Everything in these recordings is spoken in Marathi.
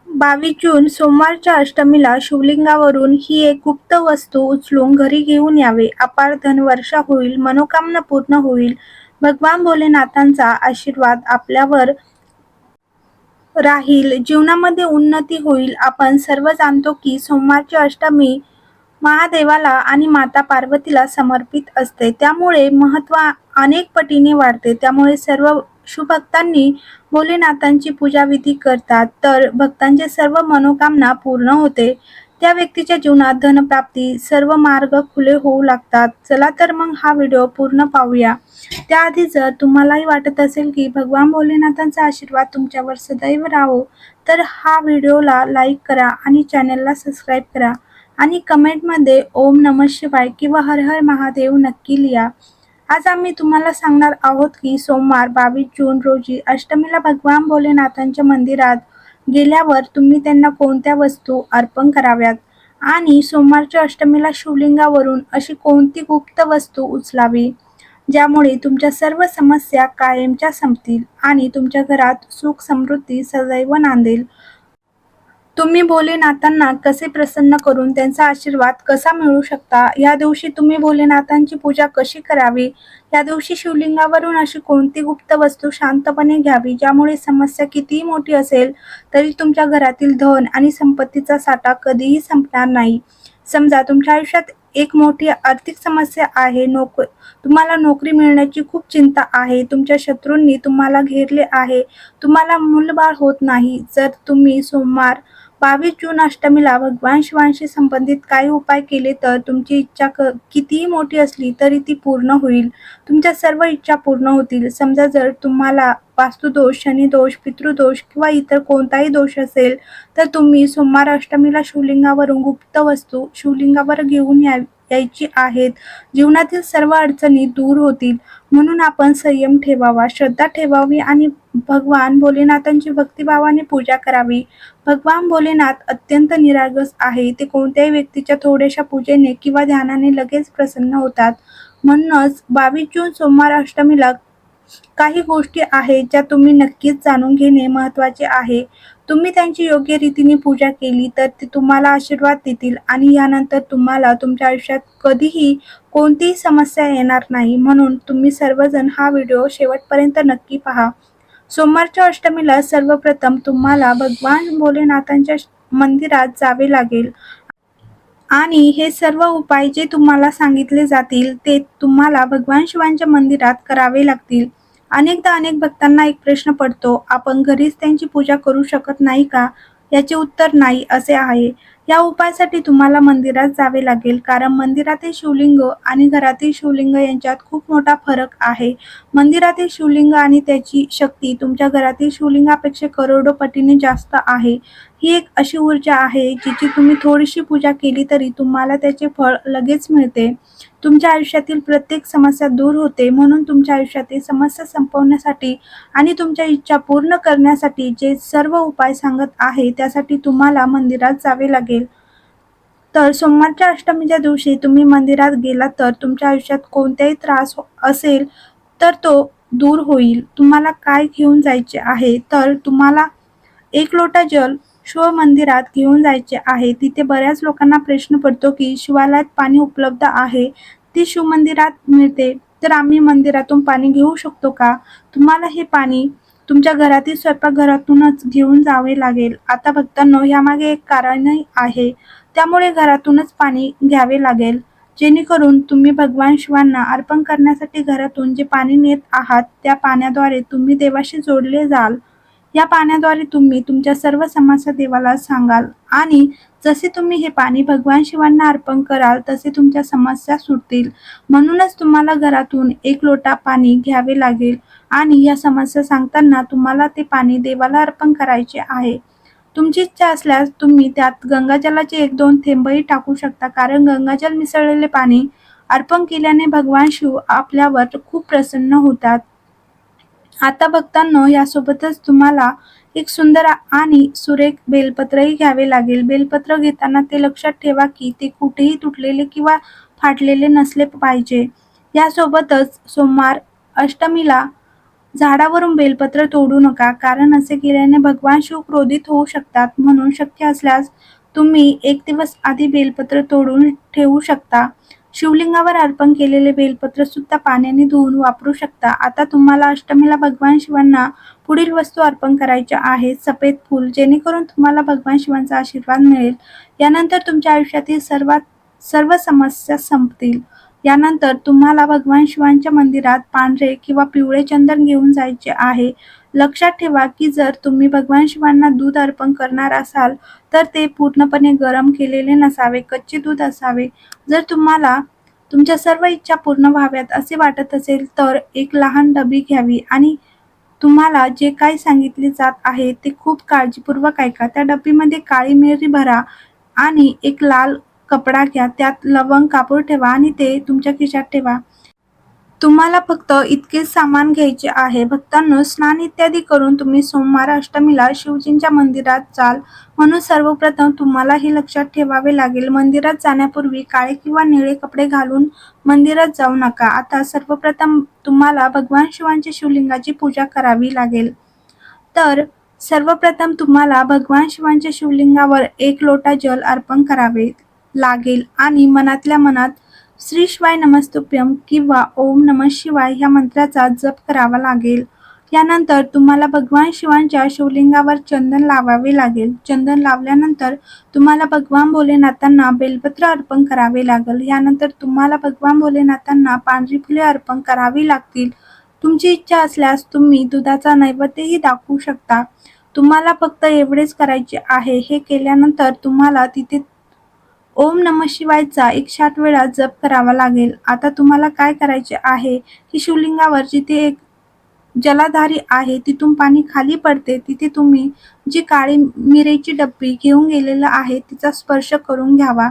22 जून सोमवारच्या अष्टमीला शिवलिंगावरून ही एक गुप्त वस्तू उचलून घरी घेऊन यावे. अपार धनवर्षा होईल, मनोकामना पूर्ण होईल. भगवान भोलेनाथांचा आशीर्वाद आपल्यावर राहील, जीवनामध्ये उन्नती होईल. आपण सर्व जाणतो की सोमवारची अष्टमी महादेवाला आणि माता पार्वतीला समर्पित असते, त्यामुळे महत्त्व अनेक पटीने वाढते. त्यामुळे सर्व शिवभक्तांनी भोलेनाथांची पूजाविधी करतात, तर भक्तांचे सर्व मनोकामना पूर्ण होते. त्या व्यक्तीच्या जीवनात धनप्राप्ती सर्व मार्ग खुले होऊ लागतात. चला तर मग हा व्हिडिओ पूर्ण पाहूया. त्याआधी जर तुम्हालाही वाटत असेल की भगवान भोलेनाथांचा आशीर्वाद तुमच्यावर सदैव राहो, तर हा व्हिडिओला लाईक करा आणि चॅनलला सबस्क्राईब करा आणि कमेंटमध्ये ओम नमः शिवाय किंवा हर हर महादेव नक्की लिहा. आज आम्ही तुम्हाला सांगणार आहोत की सोमवार 22 जून रोजी अष्टमीला भगवान भोलेनाथांच्या मंदिरात गेल्यावर तुम्ही त्यांना कोणत्या वस्तू अर्पण कराव्यात आणि सोमवारच्या अष्टमीला शिवलिंगावरून अशी कोणती गुप्त वस्तू उचलावी ज्यामुळे तुमच्या सर्व समस्या कायमच्या संपतील आणि तुमच्या घरात सुख समृद्धी सदैव नांदेल. तुम्ही भोलेनाथांना कसे प्रसन्न करून त्यांचा आशीर्वाद कसा मिळवू शकता, या दिवशी तुम्ही भोलेनाथांची पूजा कशी करावी, या दिवशी शिवलिंगावरून अशी कोणती गुप्त वस्तू शांतपणे घ्यावी ज्यामुळे समस्या कितीही मोठी असेल तरी तुमच्या घरातील धन आणि संपत्तीचा साठा कधीही संपणार नाही. समजा तुमच्या आयुष्यात एक मोठी आर्थिक समस्या आहे, तुम्हाला नोकरी मिळण्याची खूप चिंता आहे, तुमच्या शत्रूंनी तुम्हाला घेरले आहे, तुम्हाला मूलबाळ होत नाही. जर तुम्ही सोमवार 22 जून अष्टमीला भगवान शिवांशी संबंधित काही उपाय केले तर तुमची इच्छा कितीही मोठी असली तरी ती पूर्ण होईल. तुमच्या सर्व इच्छा पूर्ण होतील. समजा जर तुम्हाला वास्तुदोष, शनिदोष, पितृदोष किंवा इतर कोणताही दोष असेल तर तुम्ही सोमवार अष्टमीला शिवलिंगावरून गुप्त वस्तू शिवलिंगावर घेऊन यायची आहेत. जीवनातील सर्व अडचणी दूर होतील. म्हणून आपण संयम ठेवावा, श्रद्धा ठेवावी आणि भगवान भोलेनाथांची भक्तिभावाने पूजा करावी. भगवान भोलेनाथ अत्यंत निरागस आहे. ते कोणत्याही व्यक्तीच्या थोड्याशा पूजेने किंवा ध्यानाने लगेच प्रसन्न होतात. म्हणूनच 22 जून सोमवार अष्टमीला काही गोष्टी आहेत ज्या तुम्ही नक्कीच जाणून घेणे महत्त्वाचे आहे. तुम्ही त्यांची योग्य रीतीने पूजा केली तर ते तुम्हाला आशीर्वाद देतील आणि यानंतर तुम्हाला तुमच्या आयुष्यात कधीही कोणतीही समस्या येणार नाही. म्हणून तुम्ही सर्वजण हा व्हिडिओ शेवटपर्यंत नक्की पहा. सोमवारच्या अष्टमीला सर्वप्रथम तुम्हाला भगवान भोलेनाथांच्या मंदिरात जावे लागेल आणि हे सर्व उपाय जे तुम्हाला सांगितले जातील ते तुम्हाला भगवान शिवांच्या मंदिरात करावे लागतील. अनेकदा अनेक भक्तांना एक प्रश्न पडतो, आपण घरीच त्यांची पूजा करू शकत नाही का? याचे उत्तर नाही असे आहे. या उपायासाठी तुम्हाला मंदिरात जावे लागेल, कारण मंदिरातील शिवलिंग आणि घरातील शिवलिंग यांच्यात खूप मोठा फरक आहे. मंदिरातील शिवलिंग आणि त्याची शक्ती तुमच्या घरातील शिवलिंगापेक्षा करोडो पटीने जास्त आहे. ही एक अशी ऊर्जा आहे जिची तुम्ही थोडीशी पूजा केली तरी तुम्हाला त्याचे फळ लगेच मिळते. तुमच्या आयुष्यातील प्रत्येक समस्या दूर होते. म्हणून तुमच्या आयुष्यातील समस्या संपवण्यासाठी आणि तुमच्या इच्छा पूर्ण करण्यासाठी जे सर्व उपाय सांगत आहे त्यासाठी तुम्हाला मंदिरात जावे लागेल. तर सोमवारच्या अष्टमीच्या दिवशी तुम्ही मंदिरात गेलात तर तुमच्या आयुष्यात कोणताही त्रास असेल तर तो दूर होईल. तुम्हाला काय घेऊन जायचे आहे तर तुम्हाला 1 लोटा जल शिव मंदिरात घेऊन जायचे आहे. तिथे बऱ्याच लोकांना प्रश्न पडतो की शिवालयात पाणी उपलब्ध आहे, ती शिवमंदिरात मिळते, तर आम्ही मंदिरातून पाणी घेऊ शकतो का? तुम्हाला हे पाणी तुमच्या घरातील स्वयंपाकघरातूनच घेऊन जावे लागेल. आता भक्तांनो, यामागे एक कारणही आहे. त्यामुळे घरातूनच पाणी घ्यावे लागेल, जेणेकरून तुम्ही भगवान शिवांना अर्पण करण्यासाठी घरातून जे पाणी नेत आहात त्या पाण्याद्वारे तुम्ही देवाशी जोडले जाल. या पाण्याद्वारे तुम्ही तुमच्या सर्व समस्या देवाला सांगाल आणि जसे तुम्ही हे पाणी भगवान शिवांना अर्पण कराल तसे तुमच्या समस्या सुटतील. म्हणूनच तुम्हाला घरातून 1 लोटा पाणी घ्यावे लागेल आणि या समस्या सांगताना तुम्हाला ते पाणी देवाला अर्पण करायचे आहे. तुमची इच्छा असल्यास तुम्ही त्यात गंगाजलाचे 1-2 थेंबही टाकू शकता, कारण गंगाजल मिसळलेले पाणी अर्पण केल्याने भगवान शिव आपल्यावर खूप प्रसन्न होतात. आता भक्तांनो, यासोबतच तुम्हाला एक सुंदर आणि सुरेख बेलपत्रही घ्यावे लागेल. बेलपत्र घेताना ते लक्षात ठेवा की ते कुठेही तुटलेले किंवा फाटलेले नसले पाहिजे. यासोबतच सोमवार अष्टमीला झाडावरून बेलपत्र तोडू नका, कारण असे केल्याने भगवान शिव क्रोधित होऊ शकतात. म्हणून शक्य असल्यास तुम्ही 1 दिवस आधी बेलपत्र तोडून ठेवू शकता. शिवलिंगावर अर्पण केलेले बेलपत्र सुद्धा पाण्याने धुवून वापरू शकता. आता तुम्हाला अष्टमीला भगवान शिवांना पुढील वस्तू अर्पण करायच्या आहेत. सफेद फूल, जेणेकरून तुम्हाला भगवान शिवांचा आशीर्वाद मिळेल. यानंतर तुमच्या आयुष्यातील सर्व समस्या संपतील. यानंतर तुम्हाला भगवान शिवांच्या मंदिरात पांढरे किंवा पिवळे चंदन घेऊन जायचे आहे. लक्षात ठेवा की जर तुम्ही भगवान शिवांना दूध अर्पण करणार असाल तर ते पूर्णपणे गरम केलेले नसावे, कच्चे दूध असावे. जर तुम्हाला तुमच्या सर्व इच्छा पूर्ण व्हाव्यात असे वाटत असेल तर एक लहान डबी घ्यावी आणि तुम्हाला जे काही सांगितले जात आहे ते खूप काळजीपूर्वक ऐका. त्या डब्बीमध्ये काळी मिरी भरा आणि एक लाल कपडा घ्या. त्यात लवंग, कापूर ठेवा आणि ते तुमच्या खिशात ठेवा. तुम्हाला फक्त इतकेच सामान घ्यायचे आहे. भक्तांनो, स्नान इत्यादी करून तुम्ही सोमवार अष्टमीला शिवजींच्या मंदिरात जाल. म्हणून सर्वप्रथम तुम्हाला हे लक्षात ठेवावे लागेल, मंदिरात जाण्यापूर्वी काळे किंवा निळे कपडे घालून मंदिरात जाऊ नका. आता सर्वप्रथम तुम्हाला भगवान शिवांच्या शिवलिंगाची पूजा करावी लागेल. तर सर्वप्रथम तुम्हाला भगवान शिवांच्या शिवलिंगावर 1 लोटा जल अर्पण करावे लागेल आणि मनातल्या मनात श्री शिवाय नमस्तुभ्यं किंवा ओम नमः शिवाय ह्या मंत्राचा जप करावा लागेल. यानंतर तुम्हाला भगवान शिवांच्या शिवलिंगावर चंदन लावावे लागेल. चंदन लावल्यानंतर तुम्हाला भगवान भोलेनाथांना बेलपत्र अर्पण करावे लागेल. यानंतर तुम्हाला भगवान भोलेनाथांना पांढरी फुले अर्पण करावी लागतील. तुमची इच्छा असल्यास तुम्ही दुधाचा नैवेद्यही दाखवू शकता. तुम्हाला फक्त एवढेच करायचे आहे. हे केल्यानंतर तुम्हाला तिथे ओम नमः शिवायचा 108 वेळा जप करावा लागेल. आता तुम्हाला काय करायचे आहे की शिवलिंगावर जिथे एक जलाधारी आहे, तिथून पाणी खाली पडते, तिथे तुम्ही जी काळी मिरीची डब्बी घेऊन गेलेला आहे तिचा स्पर्श करून घ्यावा.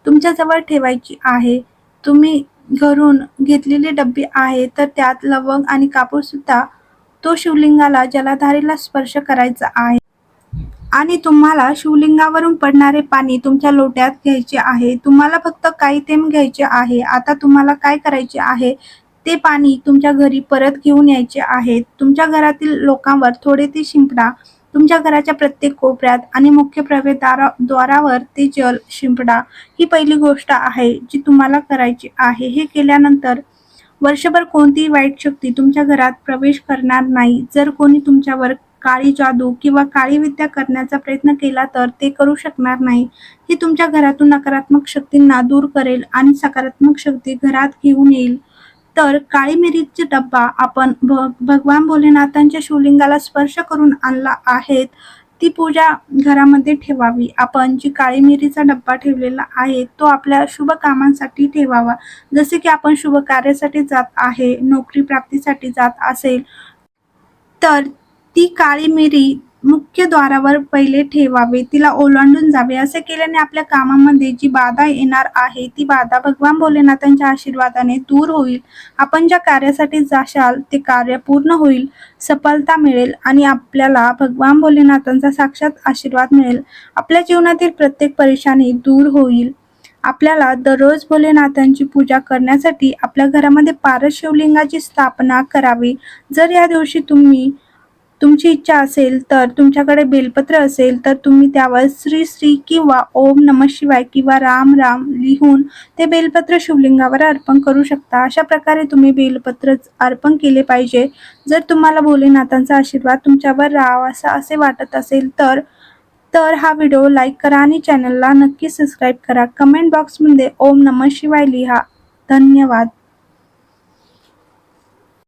तुमच्याजवळ ठेवायची आहे. तुम्ही घरून घेतलेली डब्बी आहे तर त्यात लवंग आणि कापूर सुद्धा तो शिवलिंगाला, जलाधारीला स्पर्श करायचा आहे आणि तुम्हाला शिवलिंगावरून पडणारे पाणी तुमच्या लोट्यात घ्यायचे आहे. तुम्हाला फक्त काही थेंब घ्यायचे आहे. आता तुम्हाला काय करायचे आहे, ते पाणी तुमच्या घरी परत घेऊन यायचे आहे. तुमच्या घरातील लोकांवर थोडे ते शिंपडा. तुमच्या घराच्या प्रत्येक कोपऱ्यात आणि मुख्य प्रवेशद्वारावर ते जल शिंपडा. ही पहिली गोष्ट आहे जी तुम्हाला करायची आहे. हे केल्यानंतर वर्षभर कोणतीही वाईट शक्ती तुमच्या घरात प्रवेश करणार नाही. जर कोणी तुमच्यावर काळी जादू किंवा काळी विद्या करण्याचा प्रयत्न केला तर ते करू शकणार नाही. ही तुमच्या घरातून नकारात्मक शक्तींना दूर करेल आणि सकारात्मक शक्ती घरात घेऊन येईल. तर काळी मिरीचा डब्बा आपण भगवान भोलेनाथांच्या शिवलिंगाला स्पर्श करून आणला आहे, ती पूजा घरामध्ये ठेवावी. आपण जी काळी मिरीचा डब्बा ठेवलेला आहे तो आपल्या शुभ कामांसाठी ठेवावा. जसे की आपण शुभ कार्यासाठी जात आहे, नोकरी प्राप्तीसाठी जात असेल तर ती काळी मिरी मुख्य द्वारावर पहिले ठेवावे, तिला ओलांडून जावे. असे केल्याने आपल्या कामामध्ये जी बाधा येणार आहे ती बाधा भगवान भोलेनाथांच्या आशीर्वादाने दूर होईल. आपण ज्या कार्यासाठी जाशाल ते कार्य पूर्ण होईल, सफलता मिळेल आणि आपल्याला भगवान भोलेनाथांचा साक्षात आशीर्वाद मिळेल. आपल्या जीवनातील प्रत्येक परेशानी दूर होईल. आपल्याला दररोज भोलेनाथांची पूजा करण्यासाठी आपल्या घरामध्ये पारस शिवलिंगाची स्थापना करावी. जर या दिवशी तुमची इच्छा असेल तर तुमच्याकडे बेलपत्र असेल तर तुम्ही त्यावर श्री श्री किंवा ओम नमः शिवाय किंवा राम राम लिहून ते बेलपत्र शिवलिंगावर अर्पण करू शकता. अशा प्रकारे तुम्ही बेलपत्र अर्पण केले पाहिजे. जर तुम्हाला भोलेनाथांचा आशीर्वाद तुमच्यावर राहावा असे वाटत असेल तर हा व्हिडिओ लाईक करा आणि चॅनलला नक्की सबस्क्राईब करा. कमेंट बॉक्समध्ये ओम नमः शिवाय लिहा. धन्यवाद.